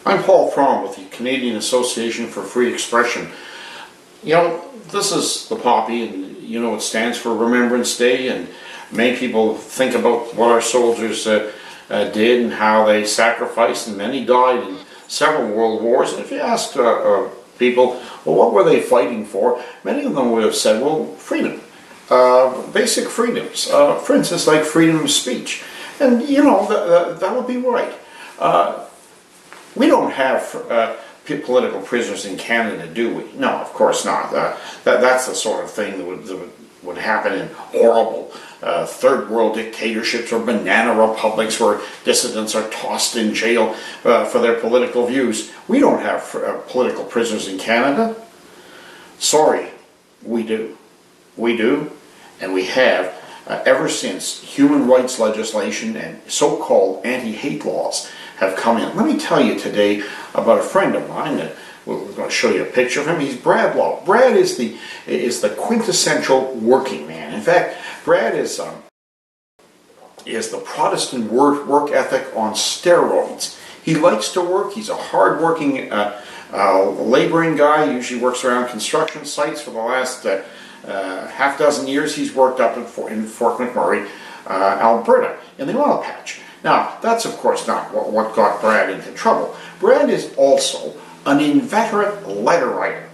I'm Paul Fromm with the Canadian Association for Free Expression. You know, this is the poppy, and you know it stands for Remembrance Day, and many people think about what our soldiers did and how they sacrificed, and many died in several world wars. And if you ask people, well, what were they fighting for? Many of them would have said, well, freedom, basic freedoms. For instance, like freedom of speech. And you know, that would be right. We don't have political prisoners in Canada, do we? No, of course not. That's the sort of thing that would happen in horrible third world dictatorships or banana republics where dissidents are tossed in jail for their political views. We don't have political prisoners in Canada. Sorry, we do. We do, and we have ever since human rights legislation and so-called anti-hate laws have come in. Let me tell you today about a friend of mine that we're going to show you a picture of him. He's Brad Law. Brad is the quintessential working man. In fact, Brad is the Protestant work ethic on steroids. He likes to work. He's a hard-working, laboring guy. He usually works around construction sites. For the last half dozen years, he's worked up in Fort McMurray, Alberta, in the oil patch. Now, that's of course not what got Brad into trouble. Brad is also an inveterate letter writer.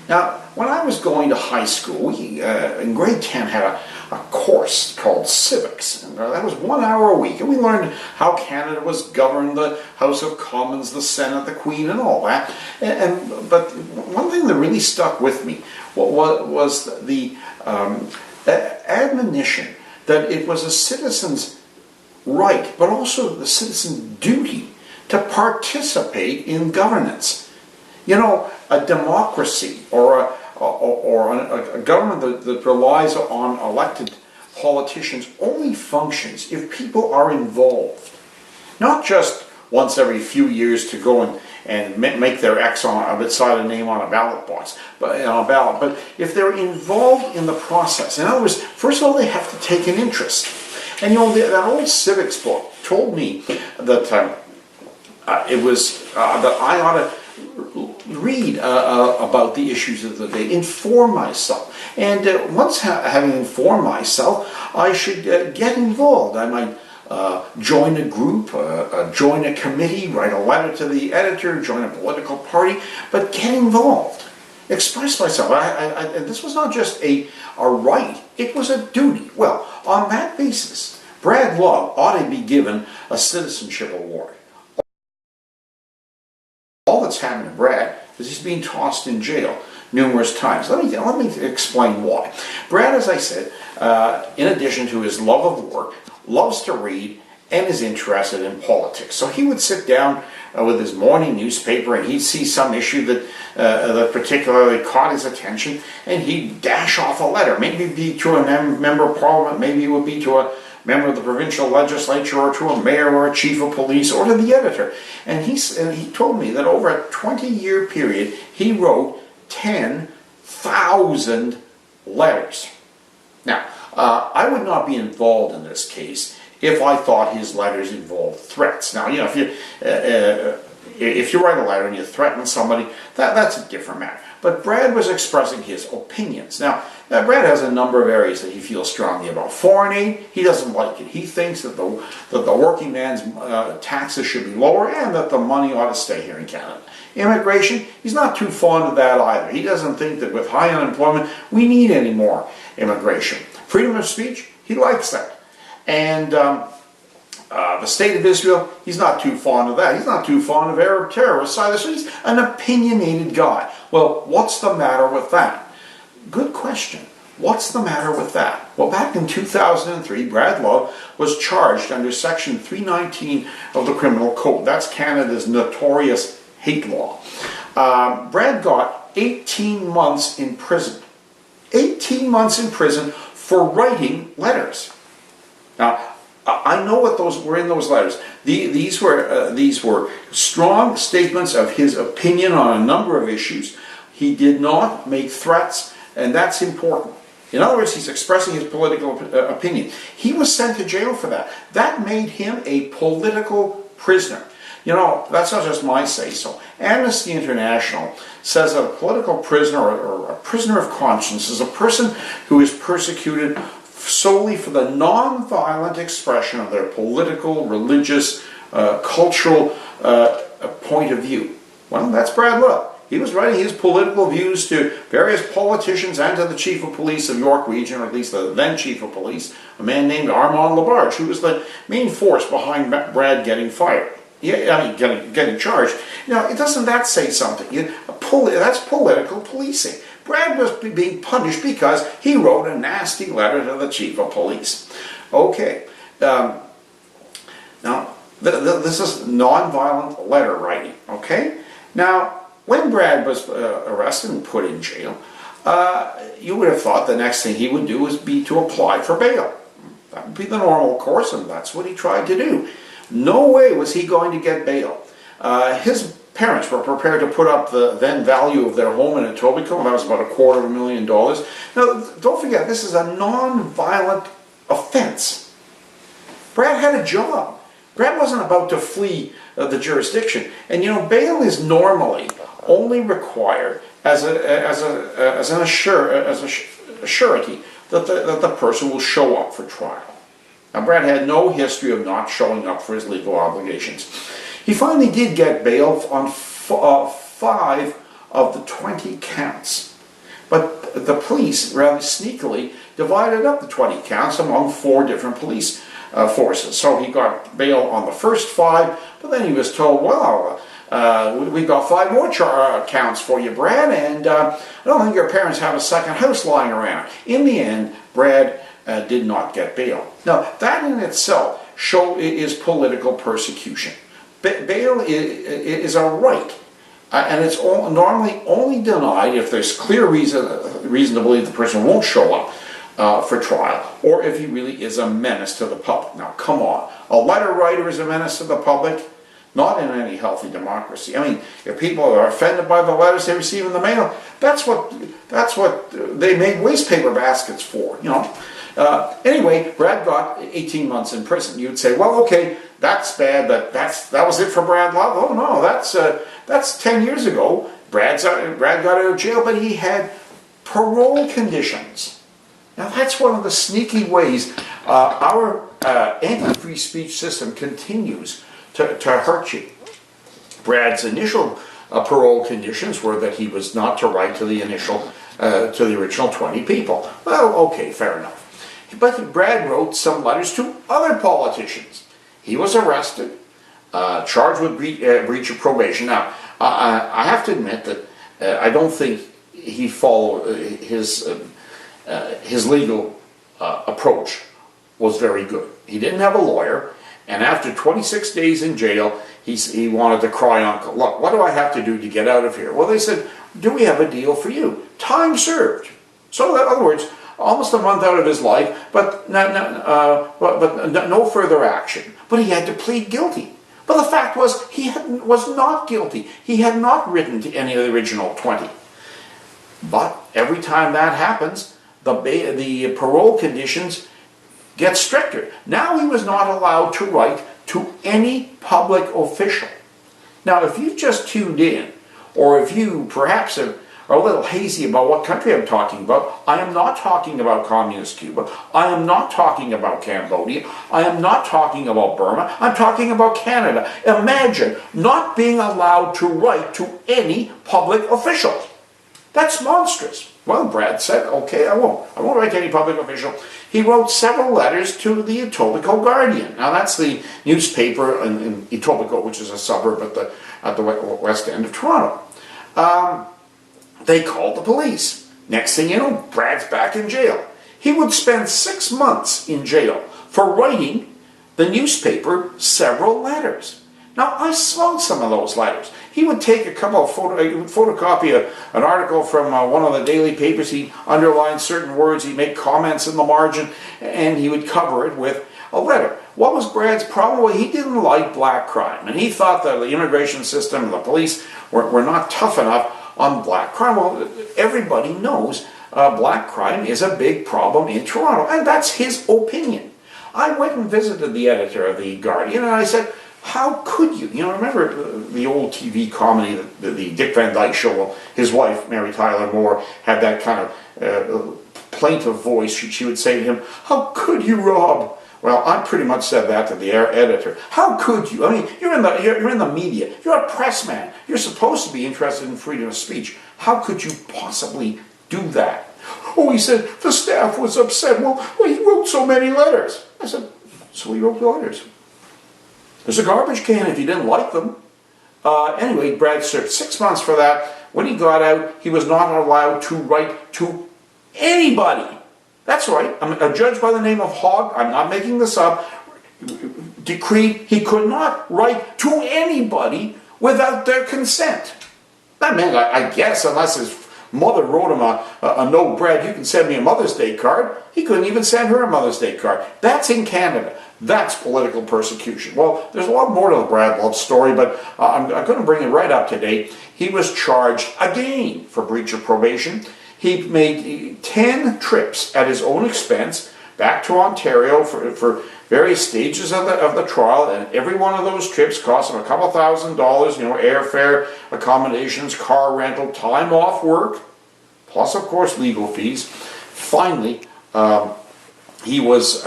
Now, when I was going to high school, we, in grade 10, had a course called civics. And that was 1 hour a week. And we learned how Canada was governed, the House of Commons, the Senate, the Queen, and all that. But one thing that really stuck with me was the admonition that it was a citizen's right, but also the citizen's duty to participate in governance. You know, a democracy or a government that relies on elected politicians only functions if people are involved. Not just once every few years to go and make their X beside a name on a ballot box, but if they're involved in the process. In other words, first of all, they have to take an interest. And you know, that old civics book told me that that I ought to read about the issues of the day, inform myself. And once having informed myself, I should get involved. I might join a group, join a committee, write a letter to the editor, join a political party, but get involved. Express myself. And this was not just a right, it was a duty. Well, on that basis, Brad Law ought to be given a citizenship award. All that's happened to Brad is he's being tossed in jail numerous times. Let me explain why. Brad, as I said, in addition to his love of work, loves to read and is interested in politics. So he would sit down with his morning newspaper and he'd see some issue that particularly caught his attention, and he'd dash off a letter. Maybe it'd be to a member of parliament, maybe it would be to a member of the provincial legislature, or to a mayor or a chief of police, or to the editor. And he told me that over a 20-year period, he wrote 10,000 letters. Now, I would not be involved in this case if I thought his letters involved threats. Now, you know, if you write a letter and you threaten somebody, that's a different matter. But Brad was expressing his opinions. Now, Brad has a number of areas that he feels strongly about. Foreign aid, he doesn't like it. He thinks that the working man's taxes should be lower and that the money ought to stay here in Canada. Immigration, he's not too fond of that either. He doesn't think that with high unemployment, we need any more immigration. Freedom of speech, he likes that. And the State of Israel, he's not too fond of that. He's not too fond of Arab terrorists either. So he's an opinionated guy. Well, what's the matter with that? Good question. What's the matter with that? Well, back in 2003, Brad Law was charged under Section 319 of the Criminal Code. That's Canada's notorious hate law. Brad got 18 months in prison. 18 months in prison for writing letters. Now, I know what those were in those letters. These were strong statements of his opinion on a number of issues. He did not make threats, and that's important. In other words, he's expressing his political opinion. He was sent to jail for that. That made him a political prisoner. You know, that's not just my say-so. Amnesty International says that a political prisoner or a prisoner of conscience is a person who is persecuted solely for the non-violent expression of their political, religious, cultural point of view. Well, that's Brad Lowe. He was writing his political views to various politicians and to the Chief of Police of York Region, or at least the then Chief of Police, a man named Armand Labarge, who was the main force behind Brad getting fired. Getting charged. Now, doesn't that say something? That's political policing. Brad was being punished because he wrote a nasty letter to the Chief of Police. Okay. Now, this is non-violent letter writing. Okay. Now, when Brad was arrested and put in jail, you would have thought the next thing he would do would be to apply for bail. That would be the normal course, and that's what he tried to do. No way was he going to get bail. His parents were prepared to put up the then value of their home in Etobicoke. That was about $250,000. Now, don't forget, this is a non-violent offense. Brad had a job. Brad wasn't about to flee the jurisdiction. And you know, bail is normally only required as a surety that the person will show up for trial. Now, Brad had no history of not showing up for his legal obligations. He finally did get bail on 5 of the 20 counts. But the police, rather sneakily, divided up the 20 counts among 4 different police forces. So he got bail on the first 5, but then he was told, well, we've got 5 more counts for you, Brad, and I don't think your parents have a second house lying around. In the end, Brad did not get bail. Now, that in itself is political persecution. Bail is a right, and it's normally only denied if there's clear reason to believe the person won't show up for trial, or if he really is a menace to the public. Now, come on. A letter writer is a menace to the public? Not in any healthy democracy. I mean, if people are offended by the letters they receive in the mail, that's what they made waste paper baskets for, you know. Anyway, Brad got 18 months in prison. You'd say, well, okay, that's bad, but that was it for Brad Love. Oh no, that's 10 years ago. Brad got out of jail, but he had parole conditions. Now that's one of the sneaky ways our anti-free speech system continues to hurt you. Brad's initial parole conditions were that he was not to write to the original 20 people. Well, okay, fair enough. But Brad wrote some letters to other politicians. He was arrested, charged with breach of probation. Now, I have to admit that I don't think he followed his legal approach was very good. He didn't have a lawyer, and after 26 days in jail, he wanted to cry uncle. Look, what do I have to do to get out of here? Well, they said, do we have a deal for you? Time served. So, in other words, almost a month out of his life, but no further action. But he had to plead guilty. But the fact was, he was not guilty. He had not written to any of the original 20. But every time that happens, the parole conditions get stricter. Now he was not allowed to write to any public official. Now, if you've just tuned in, or if you perhaps are a little hazy about what country I'm talking about, I am not talking about communist Cuba. I am not talking about Cambodia. I am not talking about Burma. I'm talking about Canada. Imagine not being allowed to write to any public official. That's monstrous. Well, Brad said, okay, I won't write to any public official. He wrote several letters to the Etobicoke Guardian. Now, that's the newspaper in Etobicoke, which is a suburb at the west end of Toronto. They called the police. Next thing you know, Brad's back in jail. He would spend 6 months in jail for writing the newspaper several letters. Now, I saw some of those letters. He would take he would photocopy an article from one of the daily papers. He'd underline certain words. He'd make comments in the margin, and he would cover it with a letter. What was Brad's problem? Well, he didn't like black crime, and he thought that the immigration system and the police were not tough enough on black crime. Well, everybody knows black crime is a big problem in Toronto, and that's his opinion. I went and visited the editor of the Guardian, and I said, How could you? You know, remember the old TV comedy, the Dick Van Dyke Show? Well, his wife, Mary Tyler Moore, had that kind of plaintive voice. She would say to him, "How could you, Rob?" Well, I pretty much said that to the editor. How could you? I mean, you're in the media. You're a press man. You're supposed to be interested in freedom of speech. How could you possibly do that? Oh, he said, the staff was upset. Well, he wrote so many letters. I said, so he wrote the letters. There's a garbage can if you didn't like them. Anyway, Brad served 6 months for that. When he got out, he was not allowed to write to anybody. That's right. A judge by the name of Hogg, I'm not making this up, decreed he could not write to anybody without their consent. That meant, I guess, unless his mother wrote him a note, Brad, you can send me a Mother's Day card. He couldn't even send her a Mother's Day card. That's in Canada. That's political persecution. Well, there's a lot more to the Brad Love story, but I'm going to bring it right up to date. He was charged again for breach of probation. He made 10 trips at his own expense back to Ontario for various stages of the trial, and every one of those trips cost him a couple $1,000, airfare, accommodations, car rental, time off work, plus, of course, legal fees. Finally, he was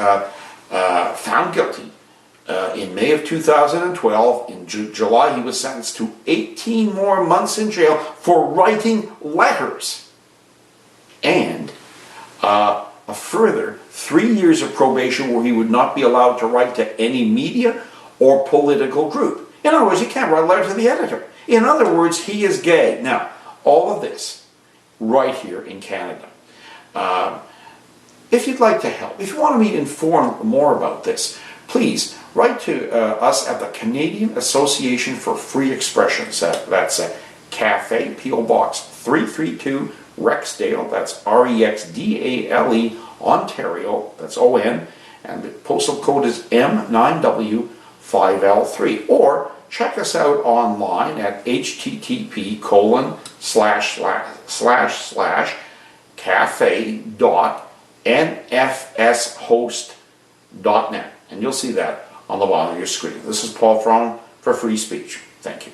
found guilty in May of 2012. In July, he was sentenced to 18 more months in jail for writing letters. And a further 3 years of probation where he would not be allowed to write to any media or political group. In other words, he can't write a letter to the editor. In other words, he is gay. Now, all of this right here in Canada. If you'd like to help, if you want to be informed more about this, please write to us at the Canadian Association for Free Expression. That's Cafe, P.O. Box 332, Rexdale, that's Rexdale, Ontario, that's ON, and the postal code is M9W5L3. Or check us out online at http://cafe.nfshost.net. And you'll see that on the bottom of your screen. This is Paul Fromm for Free Speech. Thank you.